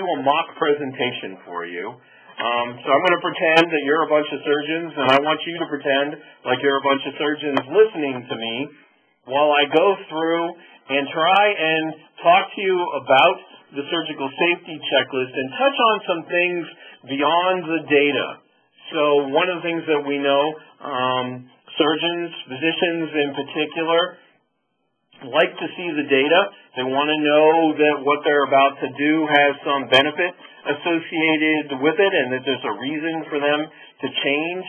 do a mock presentation for you. So I'm going to pretend that you're a bunch of surgeons, and I want you to pretend like you're a bunch of surgeons listening to me while I go through and try and talk to you about the surgical safety checklist and touch on some things beyond the data. So one of the things that we know, surgeons, physicians in particular, like to see the data. They want to know that what they're about to do has some benefit associated with it and that there's a reason for them to change.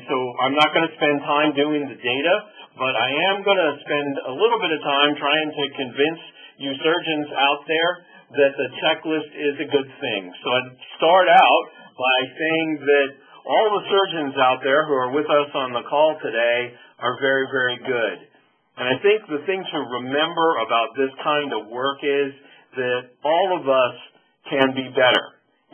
So I'm not going to spend time doing the data, but I am going to spend a little bit of time trying to convince you surgeons out there that the checklist is a good thing. So I'd start out by saying that all the surgeons out there who are with us on the call today are very, very good. And I think the thing to remember about this kind of work is that all of us can be better.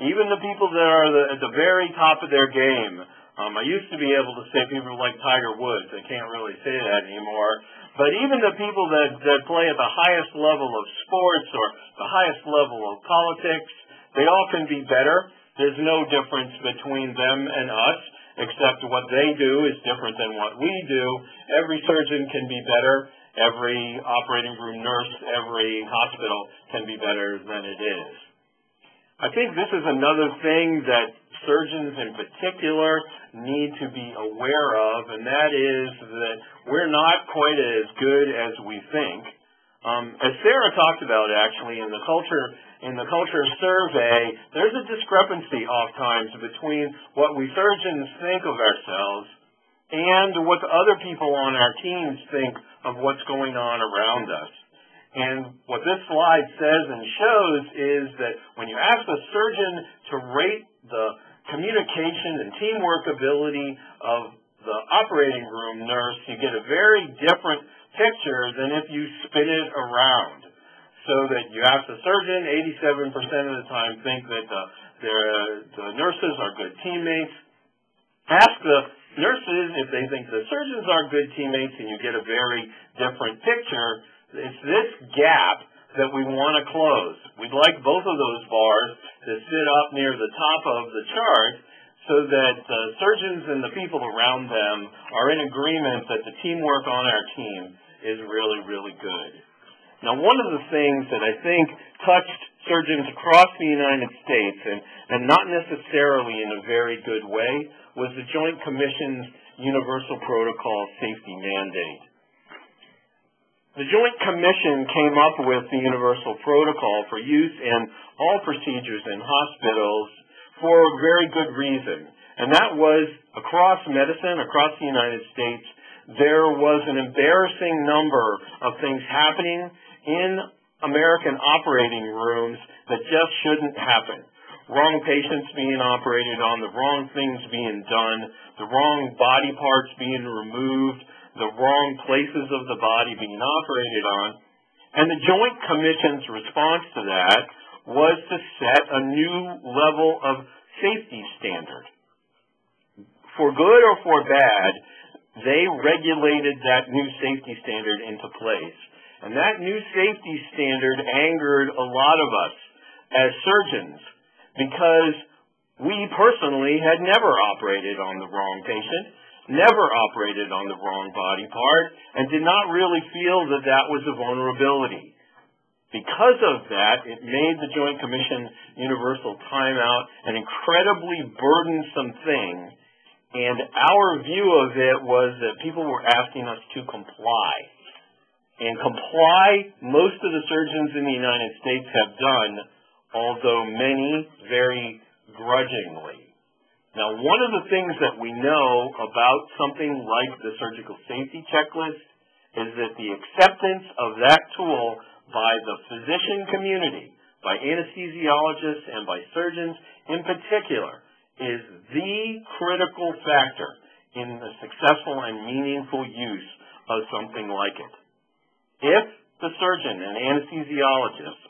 Even the people that are at the very top of their game. I used to be able to say people like Tiger Woods. I can't really say that anymore. But even the people that play at the highest level of sports or the highest level of politics, they all can be better. There's no difference between them and us, except what they do is different than what we do. Every surgeon can be better. Every operating room nurse, every hospital can be better than it is. I think this is another thing that surgeons in particular need to be aware of, and that is that we're not quite as good as we think. As Sarah talked about, actually, in the culture survey, there's a discrepancy oftentimes between what we surgeons think of ourselves and what the other people on our teams think of what's going on around us. And what this slide says and shows is that when you ask a surgeon to rate the communication and teamwork ability of the operating room nurse, you get a very different picture than if you spin it around. So that you ask the surgeon, 87% of the time think that the nurses are good teammates. Ask the nurses if they think the surgeons are good teammates, and you get a very different picture. It's this gap that we want to close. We'd like both of those bars to sit up near the top of the chart so that the surgeons and the people around them are in agreement that the teamwork on our team is really, really good. Now, one of the things that I think touched surgeons across the United States, and not necessarily in a very good way, was the Joint Commission's Universal Protocol Safety Mandate. The Joint Commission came up with the Universal Protocol for use in all procedures in hospitals for a very good reason. And that was, across medicine, across the United States, there was an embarrassing number of things happening in American operating rooms that just shouldn't happen. Wrong patients being operated on, the wrong things being done, the wrong body parts being removed, the wrong places of the body being operated on. And the Joint Commission's response to that was to set a new level of safety standard. For good or for bad, they regulated that new safety standard into place. And that new safety standard angered a lot of us as surgeons because we personally had never operated on the wrong patient, never operated on the wrong body part, and did not really feel that that was a vulnerability. Because of that, it made the Joint Commission Universal Timeout an incredibly burdensome thing, and our view of it was that people were asking us to comply. And comply, most of the surgeons in the United States have done, although many very grudgingly. Now, one of the things that we know about something like the surgical safety checklist is that the acceptance of that tool by the physician community, by anesthesiologists and by surgeons in particular, is the critical factor in the successful and meaningful use of something like it. If the surgeon and anesthesiologist,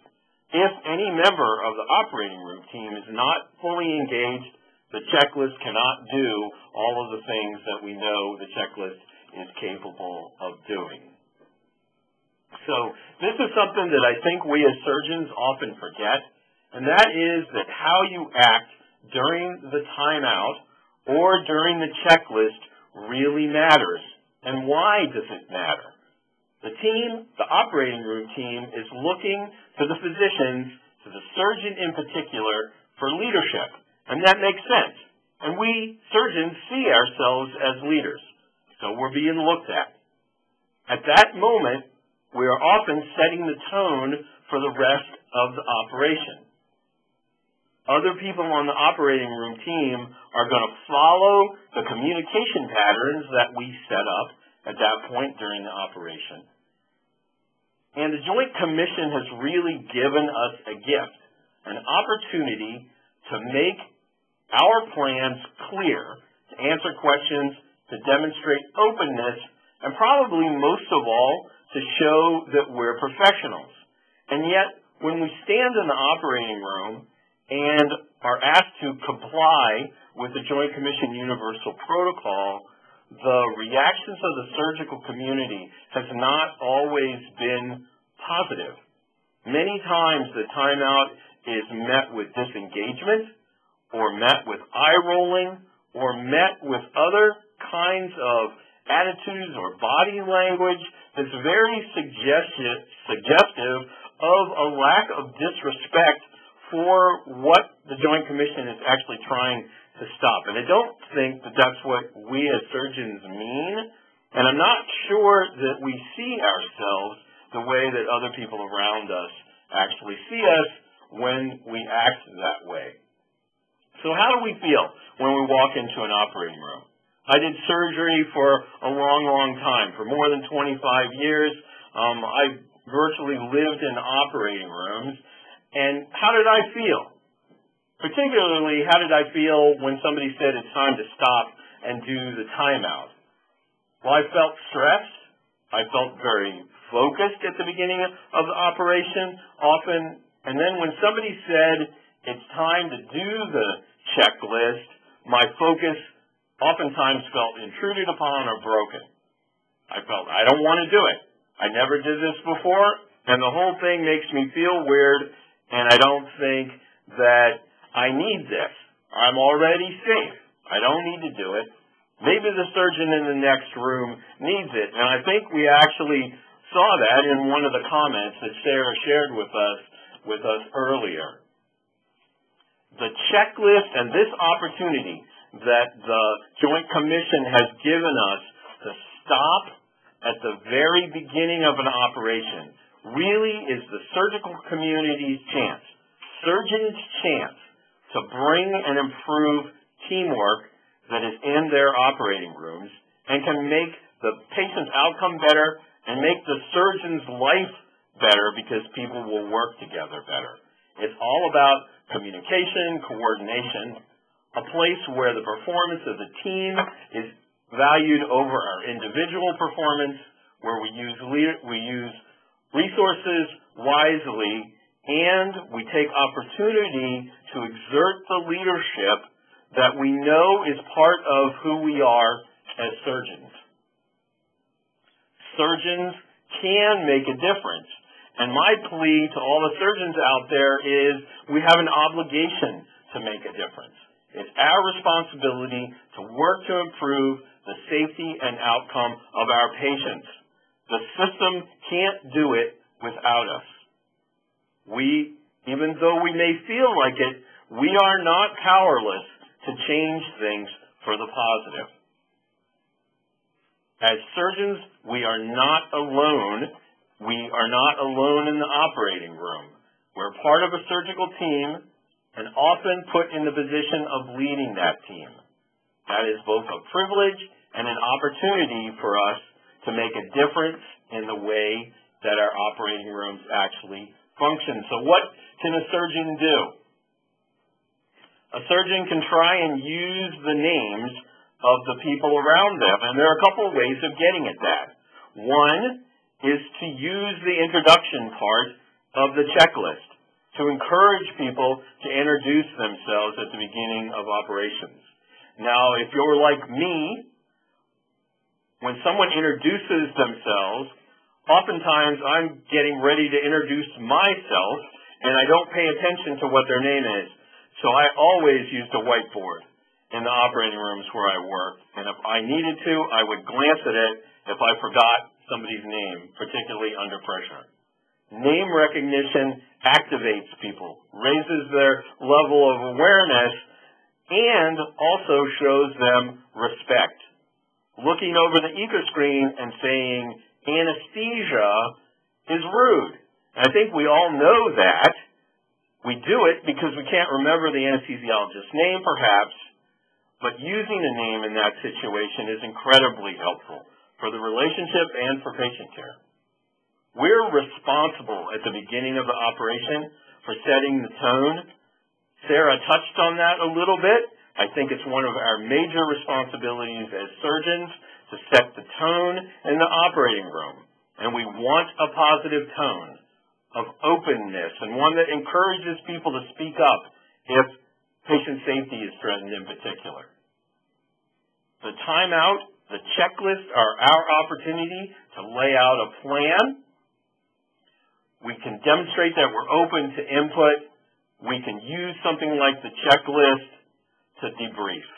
if any member of the operating room team is not fully engaged, the checklist cannot do all of the things that we know the checklist is capable of doing. So this is something that I think we as surgeons often forget, and that is that how you act during the timeout or during the checklist really matters. And why does it matter? The team, the operating room team, is looking to the physicians, to the surgeon in particular, for leadership. And that makes sense. And we, surgeons, see ourselves as leaders. So we're being looked at. At that moment, we are often setting the tone for the rest of the operation. Other people on the operating room team are going to follow the communication patterns that we set up at that point during the operation. And the Joint Commission has really given us a gift, an opportunity to make our plans clear, to answer questions, to demonstrate openness, and probably most of all, to show that we're professionals. And yet, when we stand in the operating room and are asked to comply with the Joint Commission Universal Protocol, the reactions of the surgical community has not always been positive. Many times the timeout is met with disengagement, or met with eye-rolling, or met with other kinds of attitudes or body language that's very suggestive of a lack of disrespect for what the Joint Commission is actually trying to stop. And I don't think that that's what we as surgeons mean, and I'm not sure that we see ourselves the way that other people around us actually see us when we act that way. So how do we feel when we walk into an operating room? I did surgery for a long, long time. For more than 25 years, I virtually lived in operating rooms. And how did I feel? Particularly, how did I feel when somebody said it's time to stop and do the timeout? Well, I felt stressed. I felt very focused at the beginning of the operation, often. And then when somebody said it's time to do the checklist, my focus oftentimes felt intruded upon or broken. I felt, I don't want to do it. I never did this before, and the whole thing makes me feel weird, and I don't think that I need this. I'm already safe. I don't need to do it. Maybe the surgeon in the next room needs it, and I think we actually saw that in one of the comments that Sarah shared with us earlier. The checklist and this opportunity that the Joint Commission has given us to stop at the very beginning of an operation really is the surgical community's chance, surgeons' chance to bring and improve teamwork that is in their operating rooms and can make the patient's outcome better and make the surgeon's life better because people will work together better. It's all about communication, coordination, a place where the performance of the team is valued over our individual performance, where we use resources wisely, and we take opportunity to exert the leadership that we know is part of who we are as surgeons. Surgeons can make a difference. And my plea to all the surgeons out there is we have an obligation to make a difference. It's our responsibility to work to improve the safety and outcome of our patients. The system can't do it without us. Even though we may feel like it, we are not powerless to change things for the positive. As surgeons, we are not alone. We are not alone in the operating room. We're part of a surgical team and often put in the position of leading that team. That is both a privilege and an opportunity for us to make a difference in the way that our operating rooms actually function. So what can a surgeon do? A surgeon can try and use the names of the people around them, and there are a couple of ways of getting at that. One is to use the introduction part of the checklist to encourage people to introduce themselves at the beginning of operations. Now, if you're like me, when someone introduces themselves, oftentimes I'm getting ready to introduce myself, and I don't pay attention to what their name is. So I always used a whiteboard in the operating rooms where I worked, and if I needed to, I would glance at it if I forgot somebody's name, particularly under pressure. Name recognition activates people, raises their level of awareness, and also shows them respect. Looking over the eco screen and saying anesthesia is rude. And I think we all know that. We do it because we can't remember the anesthesiologist's name, perhaps, but using a name in that situation is incredibly helpful for the relationship and for patient care. We're responsible at the beginning of the operation for setting the tone. Sarah touched on that a little bit. I think it's one of our major responsibilities as surgeons to set the tone in the operating room. And we want a positive tone of openness and one that encourages people to speak up if patient safety is threatened in particular. The timeout, the checklist are our opportunity to lay out a plan. We can demonstrate that we're open to input. We can use something like the checklist to debrief.